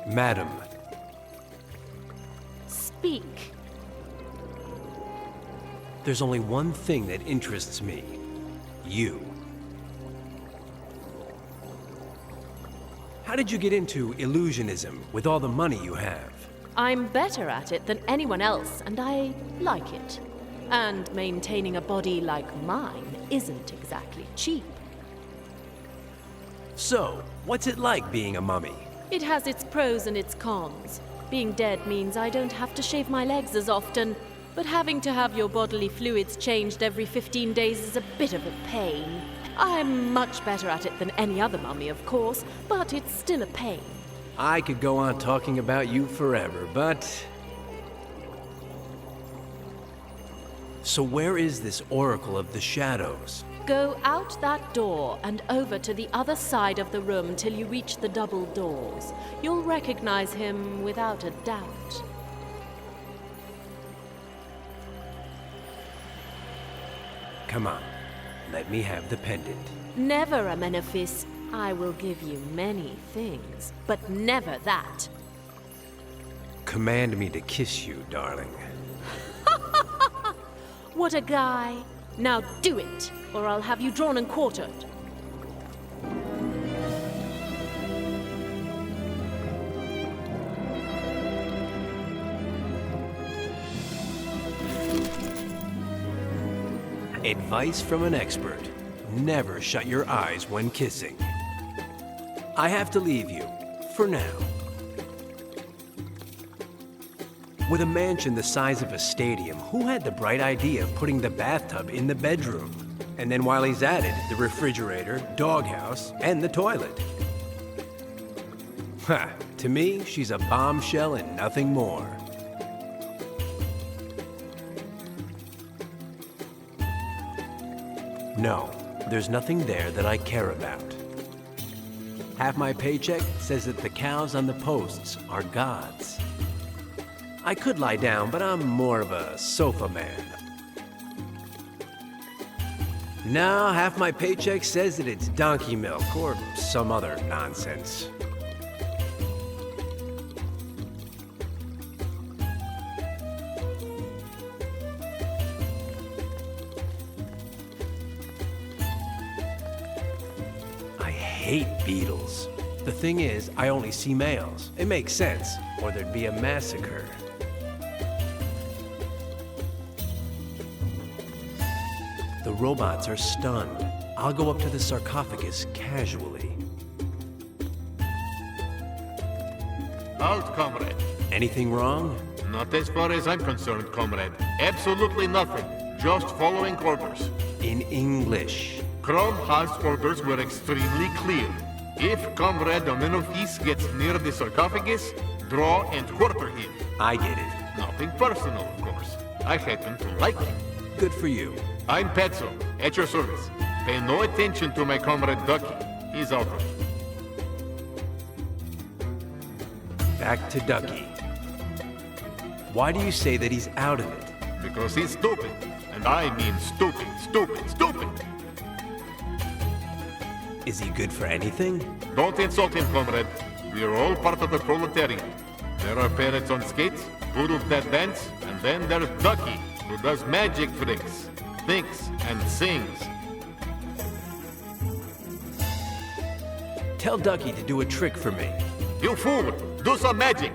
Madam. Speak. There's only one thing that interests me. You. How did you get into illusionism with all the money you have? I'm better at it than anyone else, and I like it. And maintaining a body like mine isn't exactly cheap. So, what's it like being a mummy? It has its pros and its cons. Being dead means I don't have to shave my legs as often, but having to have your bodily fluids changed every 15 days is a bit of a pain. I'm much better at it than any other mummy, of course, but it's still a pain. I could go on talking about you forever, but... So where is this Oracle of the Shadows? Go out that door and over to the other side of the room till you reach the double doors. You'll recognize him without a doubt. Come on, let me have the pendant. Never, Amenophis. I will give you many things, but never that. Command me to kiss you, darling. What a guy. Now do it, or I'll have you drawn and quartered. Advice from an expert. Never shut your eyes when kissing. I have to leave you, for now. With a mansion the size of a stadium, who had the bright idea of putting the bathtub in the bedroom? And then while he's at it, the refrigerator, doghouse, and the toilet. Ha! To me, she's a bombshell and nothing more. No, there's nothing there that I care about. Half my paycheck says that the cows on the posts are gods. I could lie down, but I'm more of a sofa man. No, half my paycheck says that it's donkey milk or some other nonsense. I hate beetles. The thing is, I only see males. It makes sense, or there'd be a massacre. The robots are stunned. I'll go up to the sarcophagus casually. Halt, comrade. Anything wrong? Not as far as I'm concerned, comrade. Absolutely nothing. Just following orders. In English. Chrome Haas's orders were extremely clear. If Comrade Amenophis gets near the sarcophagus, draw and quarter him. I get it. Nothing personal, of course. I happen to like him. Good for you. I'm Petzo, at your service. Pay no attention to my comrade Ducky. He's out of it. Back to Ducky. Why do you say that he's out of it? Because he's stupid. And I mean stupid, stupid, stupid. Is he good for anything? Don't insult him, comrade. We are all part of the proletariat. There are parrots on skates, poodles that dance, and then there's Ducky, who does magic tricks, thinks, and sings. Tell Ducky to do a trick for me. You fool! Do some magic!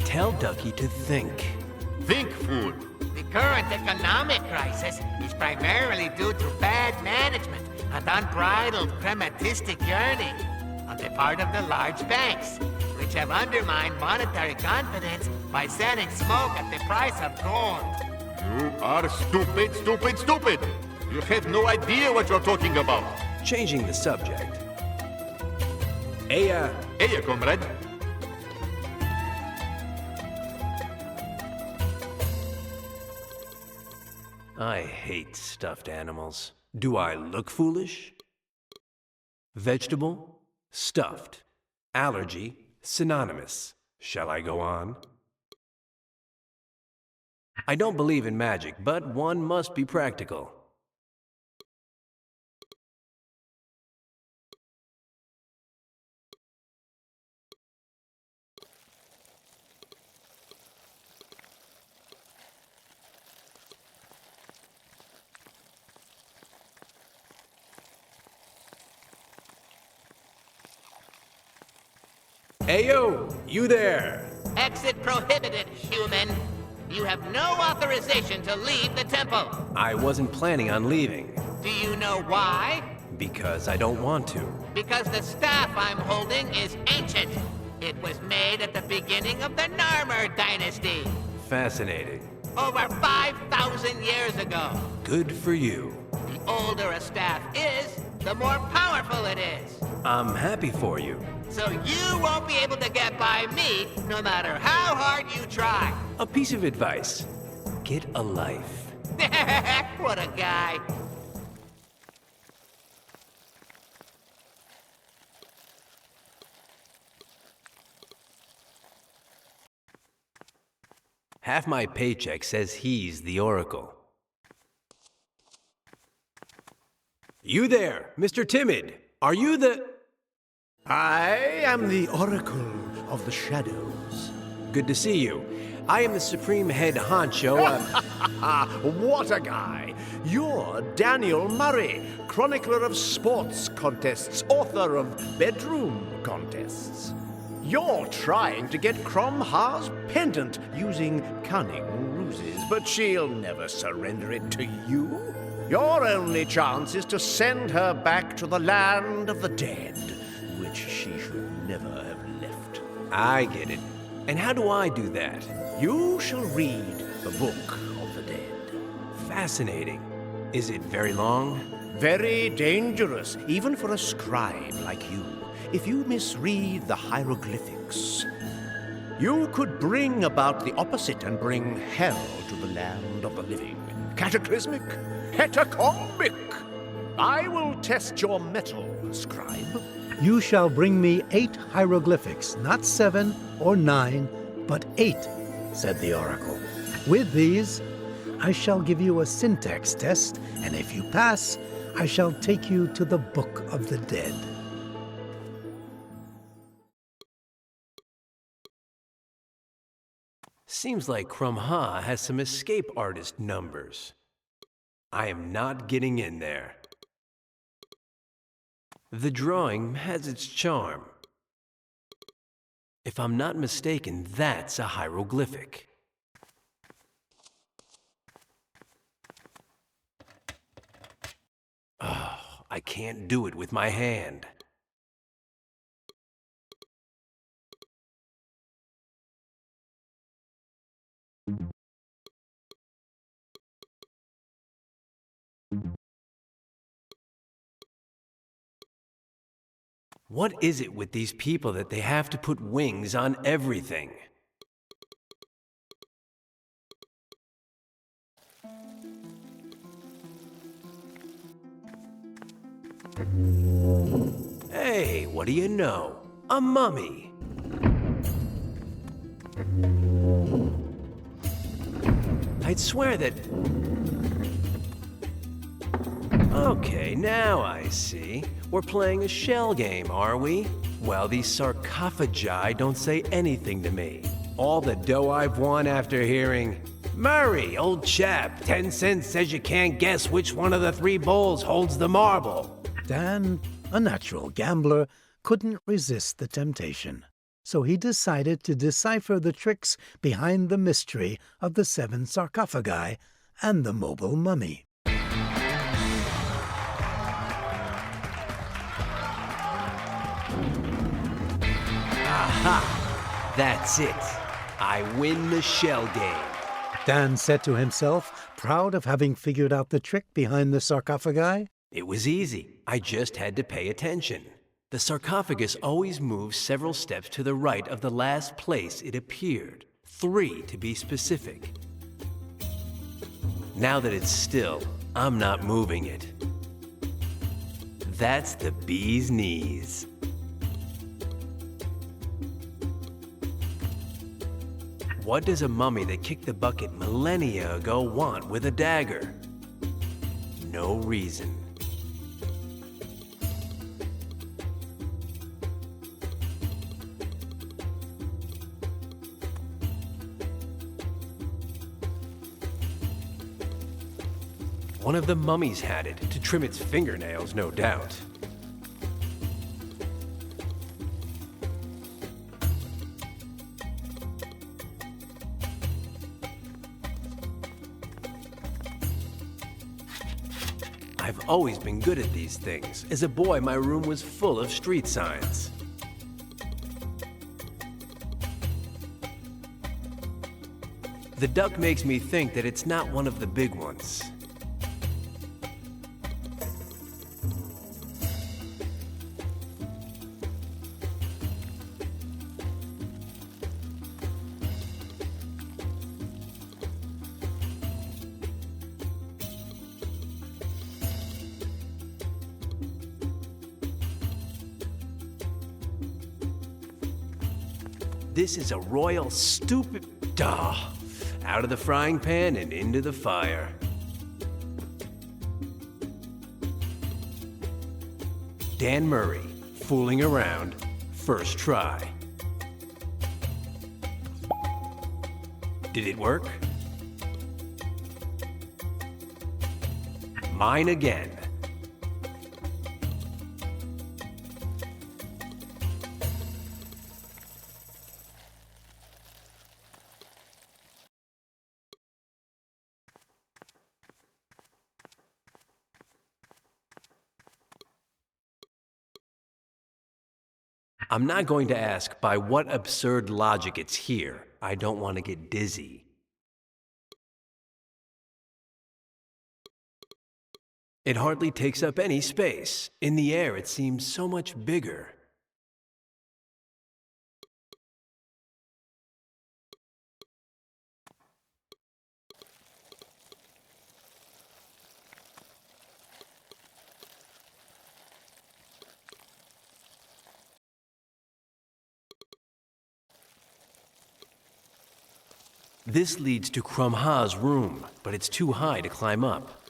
Tell Ducky to think. Think, fool! The current economic crisis is primarily due to bad management and unbridled crematistic yearning on the part of the large banks, which have undermined monetary confidence by selling smoke at the price of gold. You are stupid, stupid, stupid! You have no idea what you're talking about. Changing the subject. Hey, comrade. I hate stuffed animals. Do I look foolish? Vegetable, stuffed, allergy, synonymous. Shall I go on? I don't believe in magic, but one must be practical. Ayo, you there! Exit prohibited, human. You have no authorization to leave the temple. I wasn't planning on leaving, Do you know why? because I don't want to. Because the staff I'm holding is ancient. It was made at the beginning of the Narmer dynasty, Fascinating. over 5,000 years ago. Good for you. The older a staff is, the more powerful it is. I'm happy for you. So you won't be able to get by me, no matter how hard you try. A piece of advice. Get a life. What a guy. Half my paycheck says he's the Oracle. You there, Mr. Timid. Are you the... I am the Oracle of the Shadows. Good to see you. I am the Supreme Head Honcho. What a guy! You're Daniel Murray, chronicler of sports contests, author of bedroom contests. You're trying to get Crom Ha's pendant using cunning ruses, but she'll never surrender it to you. Your only chance is to send her back to the land of the dead, which she should never have left. I get it. And how do I do that? You shall read the Book of the Dead. Fascinating. Is it very long? Very dangerous, even for a scribe like you, if you misread the hieroglyphics. You could bring about the opposite and bring hell to the land of the living. Cataclysmic, catacombic. I will test your mettle, scribe. You shall bring me 8 hieroglyphics, not 7 or 9, but 8, said the oracle. With these, I shall give you a syntax test, and if you pass, I shall take you to the Book of the Dead. Seems like Crom Ha has some escape artist numbers. I am not getting in there. The drawing has its charm. If I'm not mistaken, that's a hieroglyphic. Oh, I can't do it with my hand. What is it with these people that they have to put wings on everything? Hey, what do you know? A mummy! I'd swear that... Okay, now I see. We're playing a shell game, are we? Well, these sarcophagi don't say anything to me. All the dough I've won after hearing, Murray, old chap, 10 cents says you can't guess which one of the 3 bowls holds the marble. Dan, a natural gambler, couldn't resist the temptation. So he decided to decipher the tricks behind the mystery of the 7 sarcophagi and the mobile mummy. Aha! That's it. I win the shell game. Dan said to himself, proud of having figured out the trick behind the sarcophagi. It was easy. I just had to pay attention. The sarcophagus always moves several steps to the right of the last place it appeared. 3 to be specific. Now that it's still, I'm not moving it. That's the bee's knees. What does a mummy that kicked the bucket millennia ago want with a dagger? No reason. One of the mummies had it to trim its fingernails, no doubt. I've always been good at these things. As a boy, my room was full of street signs. The duck makes me think that it's not one of the big ones. This is a royal stupid... Duh. Out of the frying pan and into the fire. Dan Murray, fooling around, first try. Did it work? Mine again. I'm not going to ask by what absurd logic it's here. I don't want to get dizzy. It hardly takes up any space. In the air, it seems so much bigger. This leads to Crumha's room, but it's too high to climb up.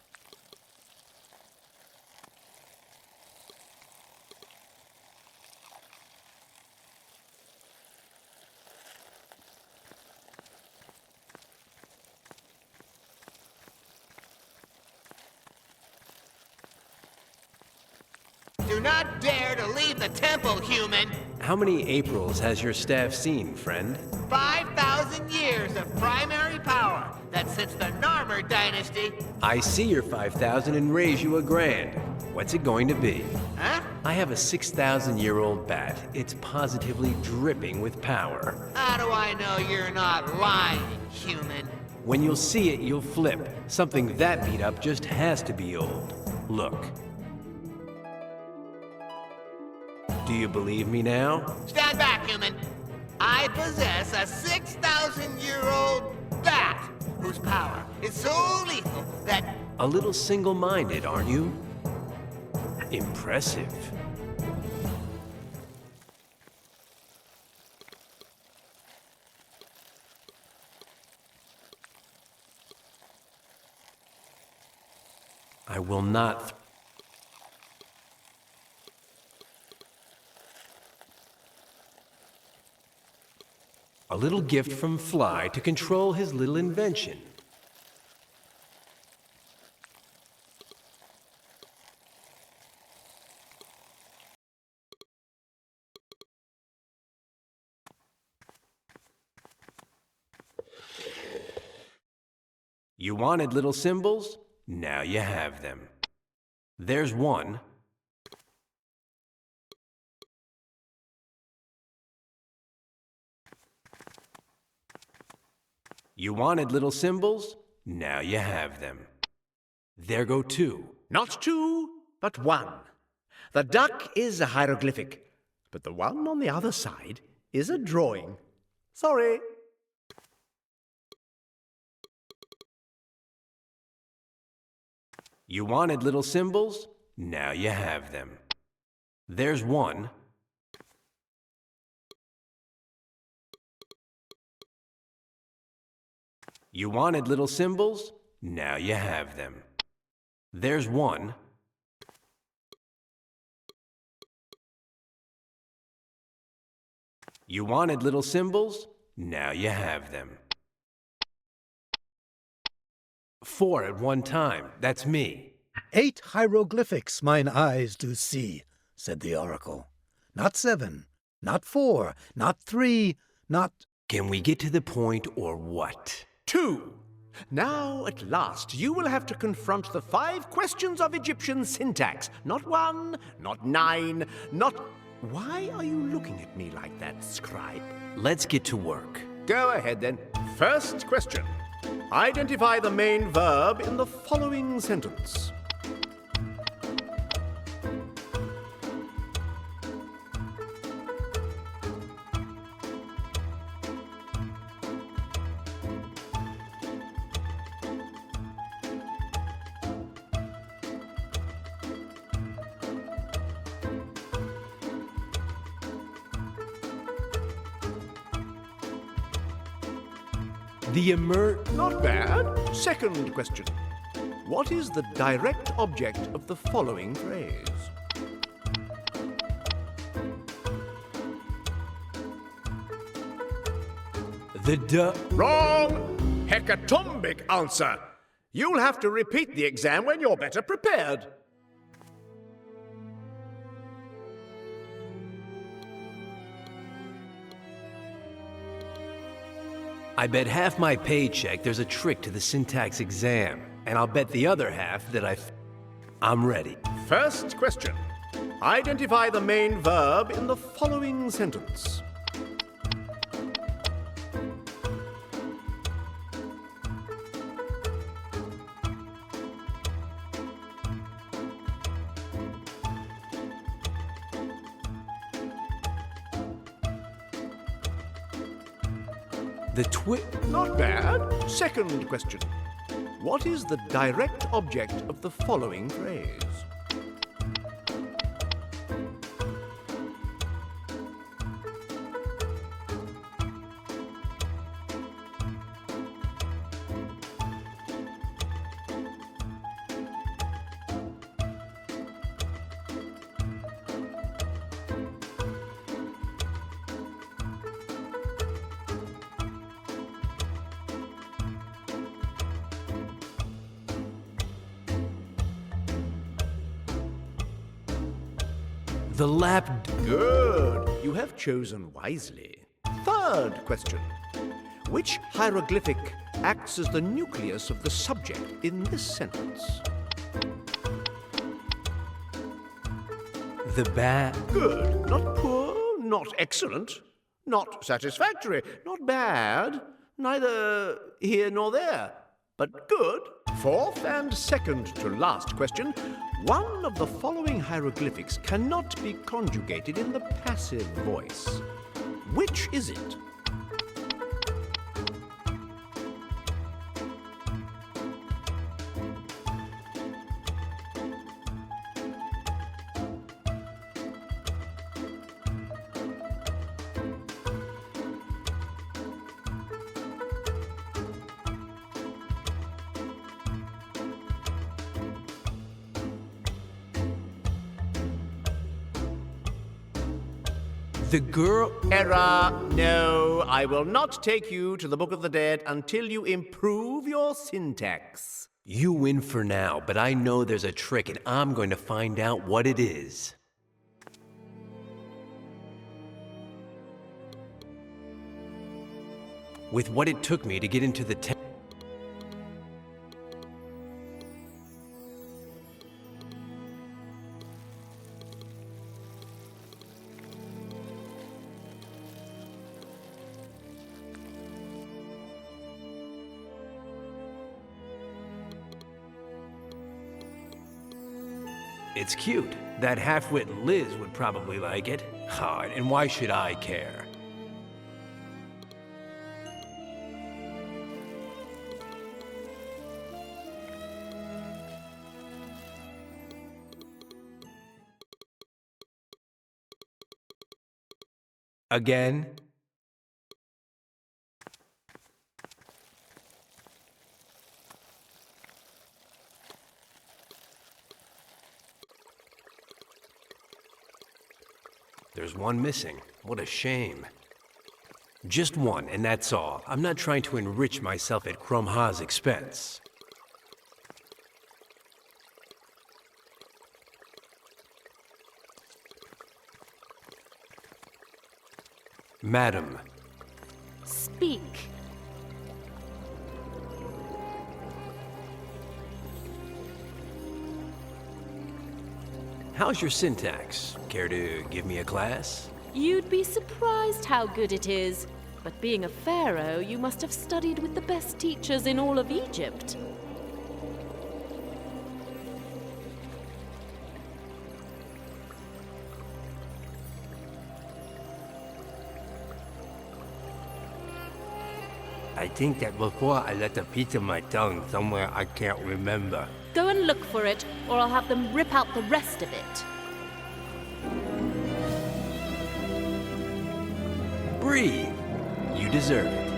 Do not dare to leave the temple, human! How many Aprils has your staff seen, friend? 5,000 years of primary power that since the Narmer dynasty. I see your 5,000 and raise you a grand. What's it going to be? Huh? I have a 6,000-year-old bat. It's positively dripping with power. How do I know you're not lying, human? When you'll see it, you'll flip. Something that beat up just has to be old. Look. Do you believe me now? Stand back, human. I possess a 6,000-year-old bat whose power is so lethal that... A little single-minded, aren't you? Impressive. I will not... A little gift from Fly to control his little invention. You wanted little symbols? Now you have them. There's one. You wanted little symbols? Now you have them. There go two. Not two, but one. The duck is a hieroglyphic, but the one on the other side is a drawing. Sorry. You wanted little symbols? Now you have them. There's one. You wanted little symbols? Now you have them. There's one. You wanted little symbols? Now you have them. 4 at one time. That's me. 8 hieroglyphics mine eyes do see, said the oracle. Not 7, not 4, not 3, not... Can we get to the point or what? 2. Now, at last, you will have to confront the 5 questions of Egyptian syntax. Not 1, not 9, not... Why are you looking at me like that, scribe? Let's get to work. Go ahead, then. First question. Identify the main verb in the following sentence. Not bad. Second question. What is the direct object of the following phrase? Wrong! Hecatombic answer. You'll have to repeat the exam when you're better prepared. I bet half my paycheck there's a trick to the syntax exam, and I'll bet the other half that I'm ready. First question. Identify the main verb in the following sentence. Not bad. Second question. What is the direct object of the following phrase? The lap... Good. You have chosen wisely. Third question. Which hieroglyphic acts as the nucleus of the subject in this sentence? The bat... Good. Not poor, not excellent, not satisfactory, not bad, neither here nor there, but good. Fourth and second to last question. One of the following hieroglyphics cannot be conjugated in the passive voice. Which is it? The girl... Error. No, I will not take you to the Book of the Dead until you improve your syntax. You win for now, but I know there's a trick and I'm going to find out what it is. With what it took me to get into the It's cute. That half-wit Liz would probably like it. Oh, and why should I care? Again? There's one missing. What a shame. Just one, and that's all. I'm not trying to enrich myself at Chromha's expense. Madam. Speak. How's your syntax? Care to give me a class? You'd be surprised how good it is. But being a pharaoh, you must have studied with the best teachers in all of Egypt. I think that before I left a piece of my tongue somewhere I can't remember. Go and look for it, or I'll have them rip out the rest of it. Breathe. You deserve it.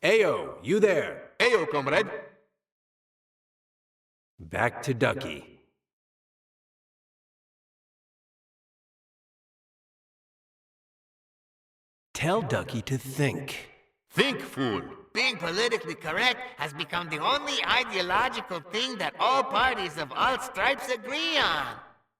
Ayo, you there? Ayo, comrade. Back to Ducky. Tell Ducky to think. Think, fool. Being politically correct has become the only ideological thing that all parties of all stripes agree on.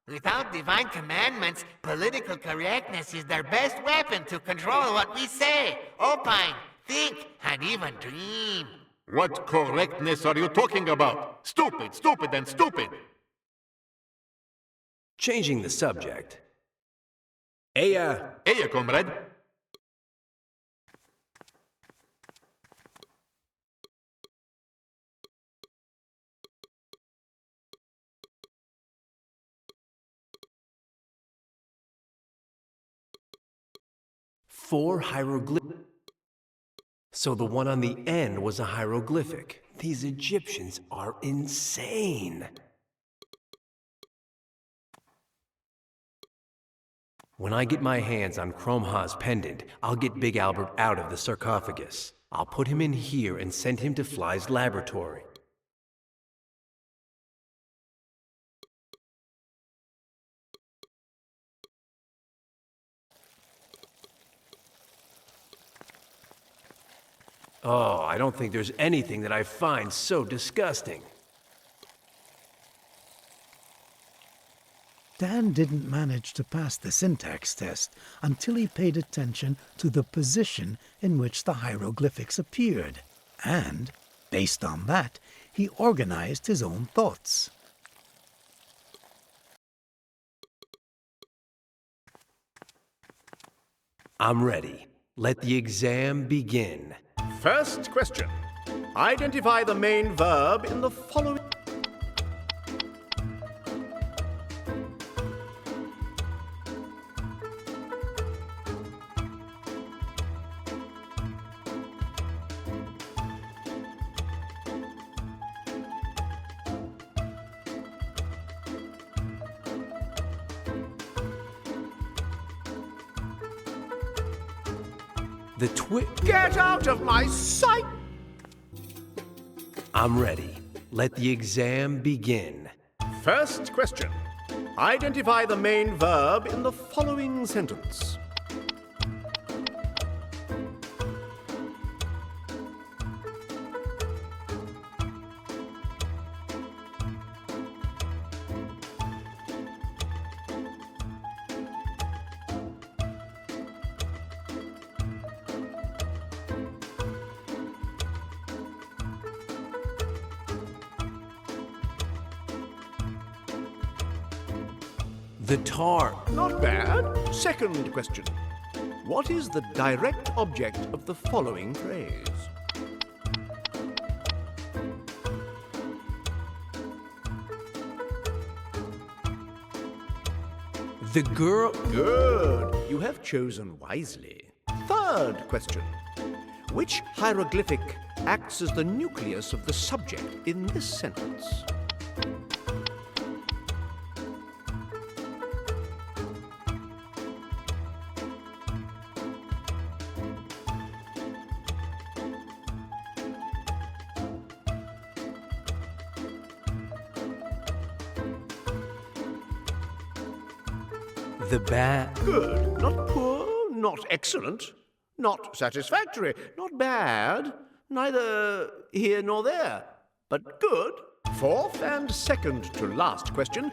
Without divine commandments, political correctness is their best weapon to control what we say, opine, think, and even dream. What correctness are you talking about? Stupid, stupid, and stupid. Changing the subject. Aya. Ayo, comrade. Four hieroglyphics. So the one on the end was a hieroglyphic. These Egyptians are insane. When I get my hands on Chromha's pendant, I'll get Big Albert out of the sarcophagus. I'll put him in here and send him to Fly's laboratory. Oh, I don't think there's anything that I find so disgusting. Dan didn't manage to pass the syntax test until he paid attention to the position in which the hieroglyphics appeared, and, based on that, he organized his own thoughts. I'm ready. Let the exam begin. First question. Identify the main verb in the following... Get out of my sight! I'm ready. Let the exam begin. First question. Identify the main verb in the following sentence. The tar. Not bad. Second question. What is the direct object of the following phrase? The girl. Good. You have chosen wisely. Third Third question. Which hieroglyphic acts as the nucleus of the subject in this sentence? The bat. Good. Not poor, not excellent, not satisfactory, not bad, neither here nor there, but good. Fourth and second to last question.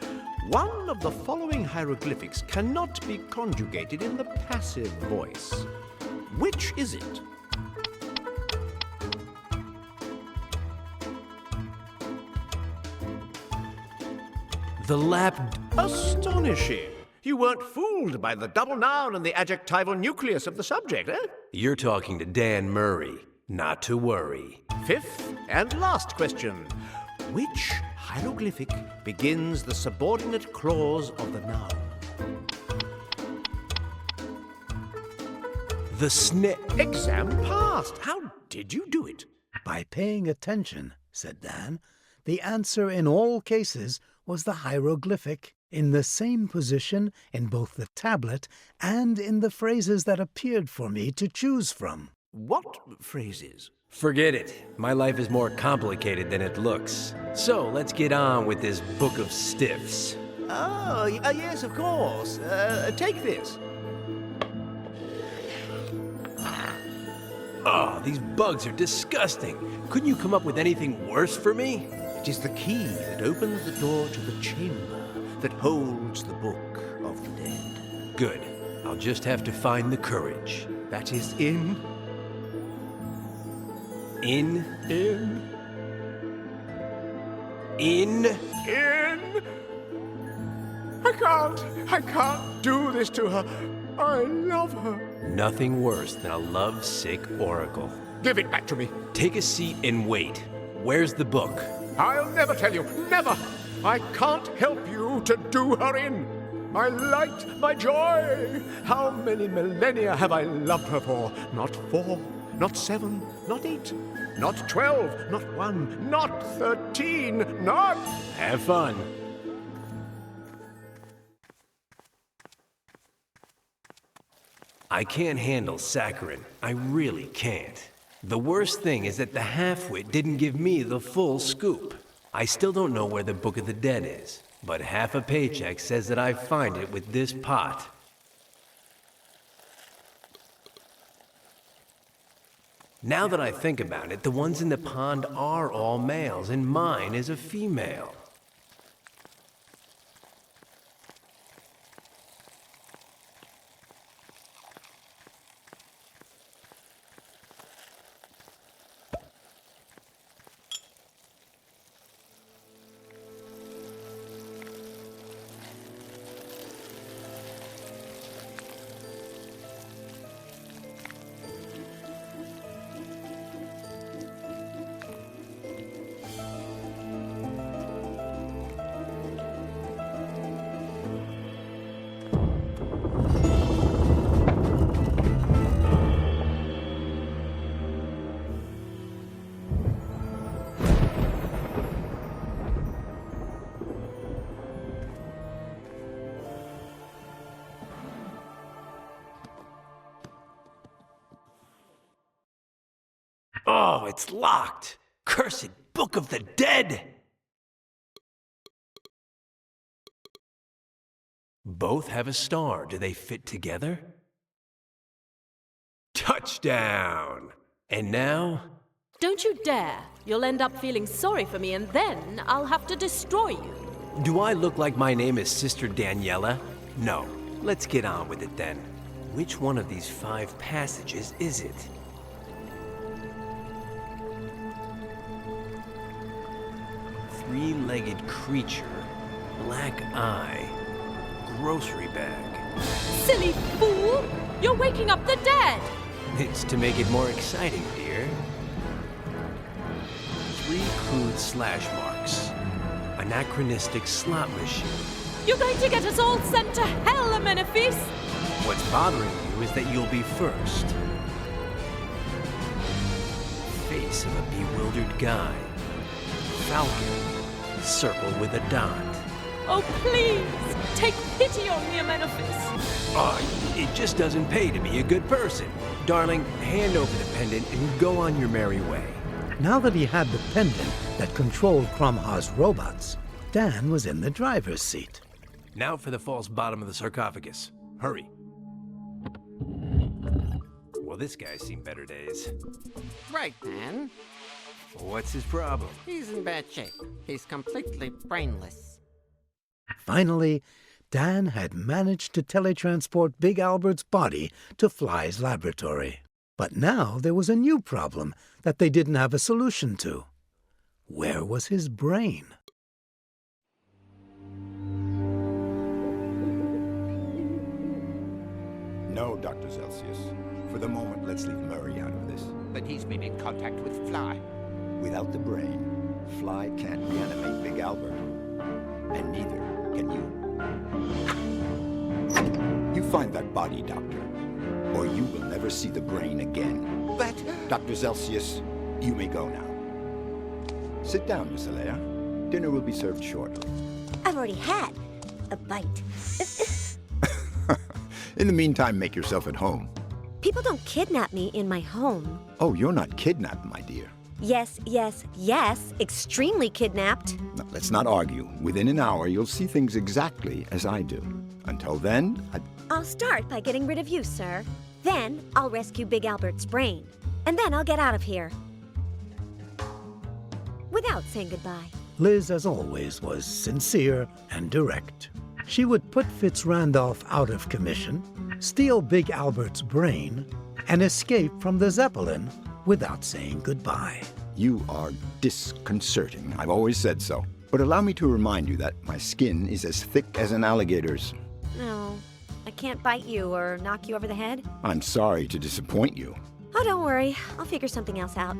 One of the following hieroglyphics cannot be conjugated in the passive voice. Which is it? The lap. Astonishing. You weren't fooled by the double noun and the adjectival nucleus of the subject, eh? You're talking to Dan Murray. Not to worry. Fifth and last question. Which hieroglyphic begins the subordinate clause of the noun? The snip. Exam passed. How did you do it? By paying attention, said Dan. The answer in all cases was the hieroglyphic, in the same position in both the tablet and in the phrases that appeared for me to choose from. What phrases? Forget it. My life is more complicated than it looks. So let's get on with this book of stiffs. Oh, yes, of course. Take this. Oh, these bugs are disgusting. Couldn't you come up with anything worse for me? It is the key that opens the door to the chamber that holds the book of the dead. Good. I'll just have to find the courage. That is in. In. I can't do this to her. I love her. Nothing worse than a love-sick oracle. Give it back to me. Take a seat and wait. Where's the book? I'll never tell you. Never. I can't help you to do her in. My light, my joy. How many millennia have I loved her for? Not 4, not 7, not 8, not 12, not 1, not 13, not... Have fun. I can't handle saccharin. I really can't. The worst thing is that the half-wit didn't give me the full scoop. I still don't know where the Book of the Dead is, but half a paycheck says that I find it with this pot. Now that I think about it, the ones in the pond are all males, and mine is a female. Oh, it's locked! Cursed Book of the Dead! Both have a star. Do they fit together? Touchdown! And now? Don't you dare! You'll end up feeling sorry for me, and then I'll have to destroy you. Do I look like my name is Sister Daniela? No. Let's get on with it then. Which one of these 5 passages is it? Three-legged creature, black eye, grocery bag. Silly fool! You're waking up the dead! It's to make it more exciting, dear. 3 crude slash marks. Anachronistic slot machine. You're going to get us all sent to hell, Amenophes! What's bothering you is that you'll be first. face of a bewildered guy. Falcon. Circle with a dot. Oh, please! Take pity on me, Amenophis! Oh, it just doesn't pay to be a good person. Darling, hand over the pendant and go on your merry way. Now that he had the pendant that controlled Cromha's robots, Dan was in the driver's seat. Now for the false bottom of the sarcophagus. Hurry. Well, this guy's seen better days. Right, man. What's his problem? He's in bad shape. He's completely brainless. Finally, Dan had managed to teletransport Big Albert's body to Fly's laboratory. But now there was a new problem that they didn't have a solution to. Where was his brain? No, Dr. Celsius. For the moment, let's leave Murray out of this. But he's been in contact with Fly. Without the brain, Fly can't reanimate Big Albert. And neither can you. You find that body, Doctor, or you will never see the brain again. But... Dr. Celsius, you may go now. Sit down, Miss Alea. Dinner will be served shortly. I've already had a bite. In the meantime, make yourself at home. People don't kidnap me in my home. Oh, you're not kidnapped, my dear. Yes, yes, yes, extremely kidnapped. Now, let's not argue. Within an hour, you'll see things exactly as I do. Until then, I'll start by getting rid of you, sir. Then I'll rescue Big Albert's brain. And then I'll get out of here. Without saying goodbye. Liz, as always, was sincere and direct. She would put Fitz-Randolph out of commission, steal Big Albert's brain, and escape from the Zeppelin without saying goodbye. you are disconcerting. I've always said so. But allow me to remind you that my skin is as thick as an alligator's. No, I can't bite you or knock you over the head. I'm sorry to disappoint you. Oh, don't worry. I'll figure something else out.